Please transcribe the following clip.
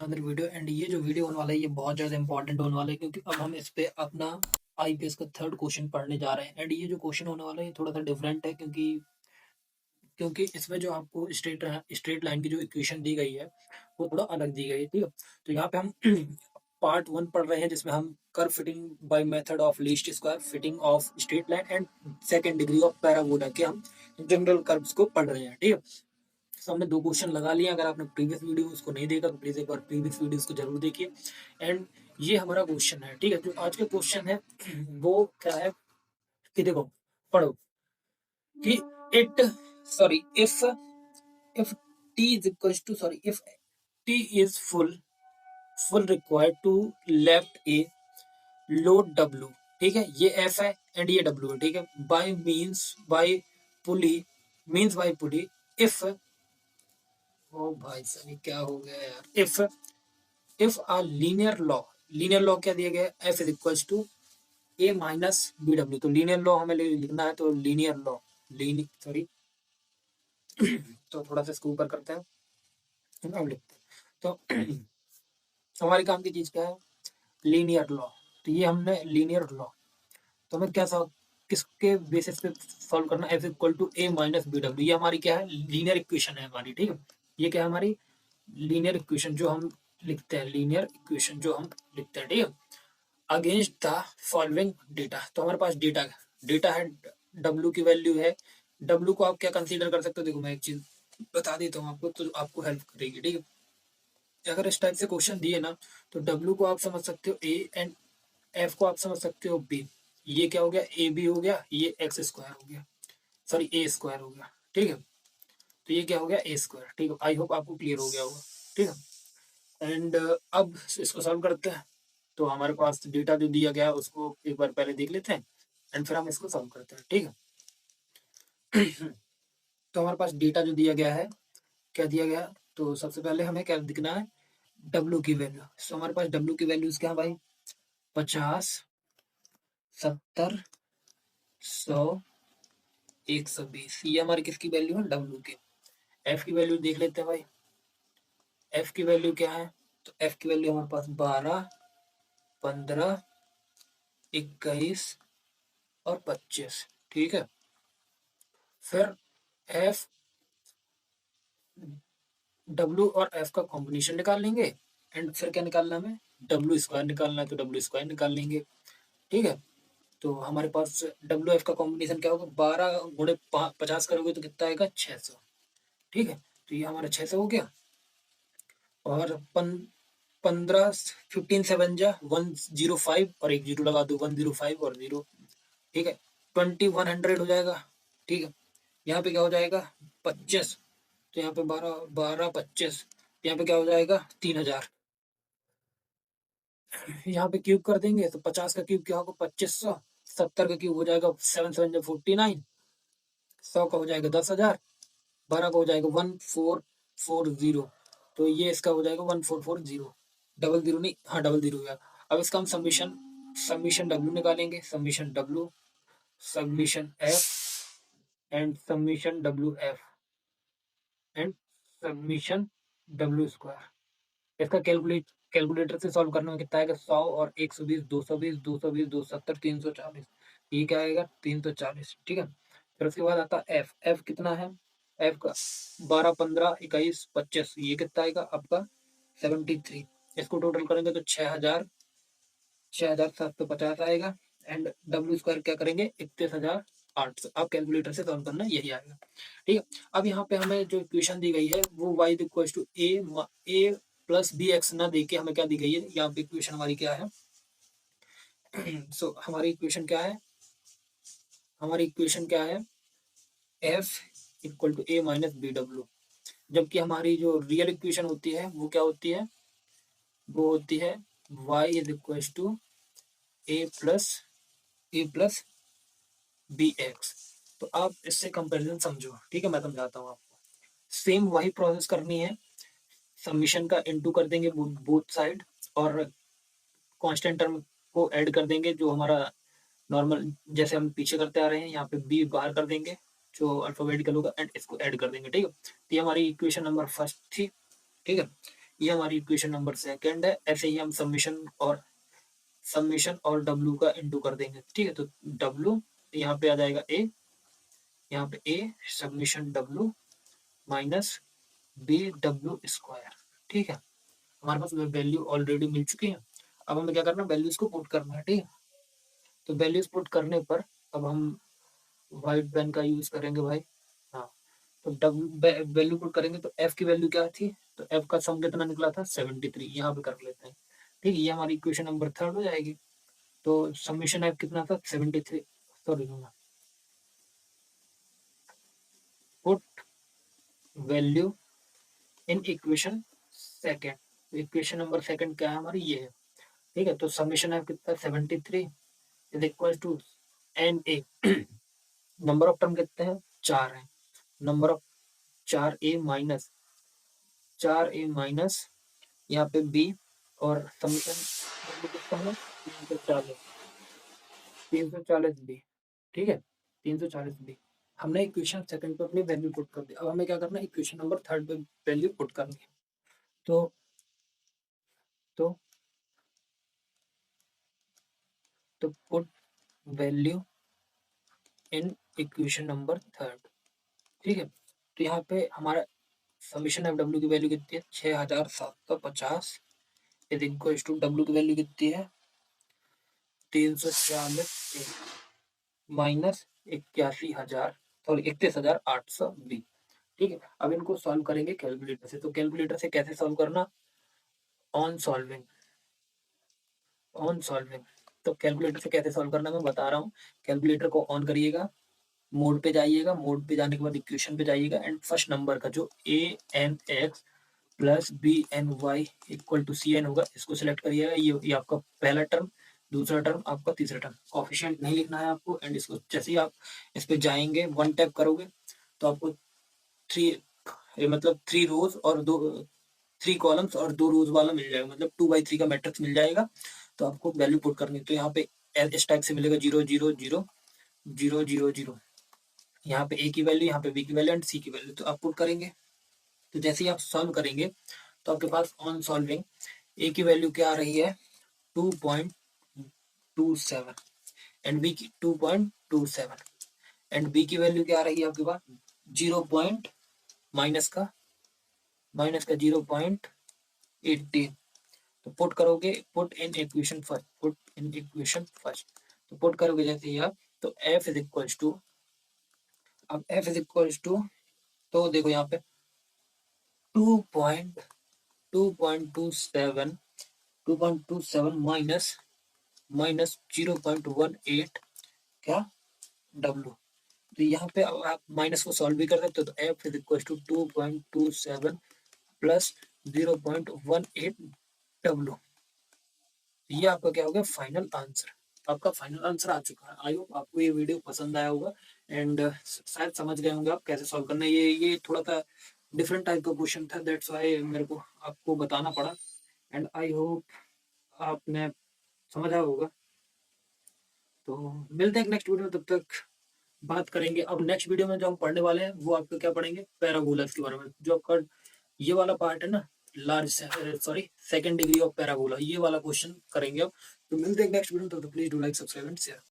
Other video and ये जो video होने वाला है ये बहुत ज़्यादा इंपॉर्टेंट होने वाला है क्योंकि अब हम इस पे अपना आईपीएस का थर्ड क्वेश्चन पढ़ने जा रहे हैं एंड ये जो क्वेश्चन होने वाला है ये थोड़ा सा डिफरेंट है क्योंकि क्योंकि इसमें जो आपको स्ट्रेट लाइन की जो इक्वेशन दी गई है वो थोड़ा अलग दी गई है, ठीक है। तो यहाँ पे हम पार्ट वन पढ़ रहे हैं जिसमें हम curve fitting by method of least square fitting of straight line and second degree of parabola के हम जनरल कर्व्स को पढ़ रहे हैं, ठीक है। तो हमने दो क्वेश्चन लगा लिए। अगर आपने प्रीवियस वीडियो को नहीं देखा तो प्लीज एक बार प्रीवियस वीडियोस को जरूर देखिए। एंड ये हमारा क्वेश्चन है, ठीक है। जो आज का क्वेश्चन है वो क्या है कि देखो, पढ़ो कि it sorry if t is equals to sorry if t is full required to left a load w, ठीक है। ये f है एंड ये w है, ठीक है। By means by pulley means by pulley if ओ भाई साहब ये क्या हो गया यार। इफ अ लीनियर लॉ क्या दिया गया है, F is equals to A minus B W. तो लीनियर लॉ हमें लिखना है, तो लीनियर लॉ सॉरी तो थोड़ा सा इसको ऊपर करते हैं, अब लिखते हैं। तो हमारे काम की चीज क्या है, लीनियर लॉ। तो ये हमने लीनियर लॉ, तो हमें क्या किसके बेसिस पे सॉल्व करना है, F equal to A minus B W. ये हमारी क्या है, लीनियर इक्वेशन है हमारी, ठीक है। ये क्या है हमारी लीनियर इक्वेशन जो हम लिखते हैं, लीनियर इक्वेशन जो हम लिखते हैं, ठीक है। अगेंस्ट द फॉलोइंग डेटा, तो हमारे पास डेटा है, डब्ल्यू की वैल्यू है। डब्ल्यू को आप क्या कंसीडर कर सकते हो, देखो मैं एक चीज बता देता हूँ आपको तो आपको हेल्प करेगी, ठीक है। अगर इस टाइप से क्वेश्चन दिए ना तो डब्ल्यू को आप समझ सकते हो ए एंड एफ को आप समझ सकते हो बी। ये क्या हो गया, ए बी हो गया, ये एक्स स्क्वायर हो गया, सॉरी ए स्क्वायर हो गया, ठीक है। तो ये क्या हो गया, ए स्क्वायर, ठीक है। आई होप आपको क्लियर हो गया होगा, ठीक है। एंड अब इसको सॉल्व करते हैं। तो हमारे पास डेटा जो दिया गया है उसको एक बार पहले देख लेते हैं एंड फिर हम इसको सॉल्व करते हैं, ठीक है। तो हमारे पास डेटा जो दिया गया है, क्या दिया गया, तो सबसे पहले हमें क्या दिखना है, डब्ल्यू की वैल्यू। सो हमारे पास डब्ल्यू की वैल्यूज क्या है भाई, 50, 70, 100, 120। ये हमारी किसकी वैल्यू है, डब्ल्यू की। एफ की वैल्यू देख लेते हैं भाई, एफ की वैल्यू क्या है, तो एफ की वैल्यू हमारे पास 12, 15, 21 और 25, ठीक है। फिर एफ डब्ल्यू और एफ का कॉम्बिनेशन निकाल लेंगे एंड फिर क्या निकालना है हमें, डब्ल्यू स्क्वायर निकालना है, तो डब्ल्यू स्क्वायर निकाल लेंगे, ठीक है। तो हमारे पास डब्ल्यू एफ का कॉम्बिनेशन क्या होगा, 12 गुणे 50 करोगे तो कितना आएगा, 600, ठीक है। तो ये हमारा 600 हो गया। और 15 15 7 जा 105 और एक जीरो लगा दो, 105 और जीरो, ठीक है। 2100 हो जाएगा, ठीक है। यहाँ पे क्या हो जाएगा, 25, तो यहाँ पे 12 12 25, यहाँ पे क्या हो जाएगा, 3000। यहाँ पे क्यूब कर देंगे तो 50 का क्यूब क्या होगा, 2500। 70 का क्यूब हो जाएगा 7 7 जा 49। 100 का हो जाएगा 10,000। 12 का हो जाएगा 1440। तो ये इसका हो जाएगा 1440, डबल जीरो नहीं, हाँ डबल जीरो यार। अब इसका हम समीशन डब्ल्यू निकालेंगे, summation W, summation F and summation W F and summation W square. इसका कैलकुलेटर से सॉल्व करने में कितना आएगा, 100 और 120, 220, 220, 270, 340। ये क्या आएगा, 340, ठीक है। फिर उसके बाद आता है एफ, एफ कितना है, एफ का 12, 15, 21, 25, ये कितना आएगा आपका 73। इसको टोटल करेंगे तो 6,750 आएगा। एंड डब्ल्यू स्क्वायर क्या करेंगे, 31,800। आप कैलकुलेटर से सॉल्व करना, यही आएगा, ठीक है। अब यहाँ पे हमें जो इक्वेशन दी गई है वो y equal to A plus B X ना दे के हमें क्या दी गई है, यहाँ पे इक्वेशन हमारी क्या है। सो हमारी इक्वेशन क्या है, हमारी इक्वेशन क्या है, F equal to A minus B W. जबकि हमारी जो रियल इक्वेशन होती है वो क्या होती है, वो होती है y is equal to A plus B X. तो आप इससे कंपेरिजन समझो, ठीक है। मैं समझाता हूँ आपको, सेम वही प्रोसेस करनी है। समीशन का इनटू कर देंगे बोथ साइड और कांस्टेंट टर्म को ऐड कर देंगे, जो हमारा नॉर्मल जैसे हम पीछे करते आ रहे हैं। यहाँ पे बी बाहर कर देंगे जो अल्फाबेटिकल होगा एंड इसको ऐड कर देंगे, ठीक है। तो ये हमारी इक्वेशन नंबर फर्स्ट थी, ठीक है। ये हमारी इक्वेशन नंबर सेकंड है। ऐसे ही हम समीशन और डब्ल्यू का इंटू कर देंगे, ठीक है। तो डब्ल्यू यहाँ पे आ जाएगा ए, यहाँ पे a summation W minus B W square, ठीक है। हमारे पास वैल्यू ऑलरेडी मिल चुकी है। अब हमें क्या करना है, वैल्यूज को पुट करना है, ठीक है। तो वैल्यूज पुट करने पर अब हम व्हाइट पेन का यूज करेंगे भाई। हाँ, तो वैल्यू पुट करेंगे तो एफ की वैल्यू क्या थी, तो एफ का सम कितना निकला था 73, यहाँ पे कर लेते हैं, ठीक है। ये हमारी इक्वेशन नंबर थर्ड हो जाएगी। तो समीशन एफ कितना था 73, sorry put value in equation second. Equation number second क्या है हमारी, ये है, ठीक है। तो समीशन एफ कितना 73 is equal to N A, number of term कितने हैं 4 है, नंबर ऑफ 4a माइनस यहाँ पे b और समीकरण कितना है 340 बी, ठीक है 340 बी। हमने इक्वेशन सेकंड पे अपनी वैल्यू पुट कर दी। अब हमें क्या करना है, इक्वेशन नंबर थर्ड पे वैल्यू पुट करनी है। तो तो तो put value in equation number third, ठीक है। तो यहाँ पे हमारा समीशन एफ डब्ल्यू की वैल्यू कितनी है 6750 इज इक्वल टू डब्ल्यू की वैल्यू कितनी है 340 माइनस 81,000 सॉरी 31,820, ठीक है। अब इनको सॉल्व करेंगे कैलकुलेटर से। तो कैलकुलेटर से कैसे सॉल्व करना, ऑन सॉल्विंग, ऑन सॉल्विंग। तो कैलकुलेटर से कैसे सॉल्व करना मैं बता रहा हूँ। कैलकुलेटर को ऑन करिएगा, मोड पे जाइएगा, मोड पे जाने के बाद इक्वेशन पे जाइएगा एंड फर्स्ट नंबर का जो a n x plus b n y equal to c n होगा, इसको सिलेक्ट करिएगा। ये आपका पहला टर्म, दूसरा टर्म, आपका तीसरा टर्म। कोफिशिएंट नहीं लिखना है आपको। एंड इसको जैसे ही आप इस पे जाएंगे, वन टैप करोगे तो आपको मतलब 3 रोज और 3 कॉलम्स और 2 रोज वाला मिल जाएगा, मतलब 2 by 3 का मैट्रिक्स मिल जाएगा। तो आपको वैल्यू पुट करनी है। तो यहाँ पे इस टाइप से मिलेगा 0 0 0 0 0 0, यहाँ पे ए की वैल्यू, यहाँ पे बी की वैल्यू एंड सी की वैल्यू। तो आप पुट करेंगे। तो जैसे ही आप सॉल्व करेंगे तो आपके पास ऑन सॉल्विंग ए की वैल्यू क्या आ रही है 2.27 एंड बी की 2.27 एंड बी की वैल्यू क्या आ रही है आपके पास 0 पॉइंट माइनस का 0.18। तो पुट करोगे, put in equation first, put in equation first. तो पुट करोगे जैसे ही आप, तो एफ इज इक्वल्स टू, अब एफ इज इक्वल्स टू, तो देखो यहाँ पे 2.27 माइनस 0.18 क्या डब्ल्यू। तो यहाँ पे अब आप माइनस को सॉल्व भी कर सकते हो। तो F is equal to 2.27 plus 0.18 W. ये आपका क्या हो गया फाइनल आंसर। आपका फाइनल आंसर आ चुका है। आई होप आपको ये वीडियो पसंद आया होगा एंड शायद समझ गए होंगे आप कैसे सॉल्व करना है। ये थोड़ा सा डिफरेंट टाइप का क्वेश्चन था, दैट्स व्हाई मेरे को आपको बताना पड़ा। एंड आई होप आपने समझा होगा। तो मिलते हैं नेक्स्ट वीडियो में, तब तक बात करेंगे। अब नेक्स्ट वीडियो में जो हम पढ़ने वाले हैं वो आपको क्या पढ़ेंगे, पैराबोलास के बारे में। जो आपका ये वाला पार्ट है ना, large sorry second degree of parabola, ये वाला क्वेश्चन करेंगे अब। तो मिलते हैं नेक्स्ट वीडियो में, तो please do like subscribe and share.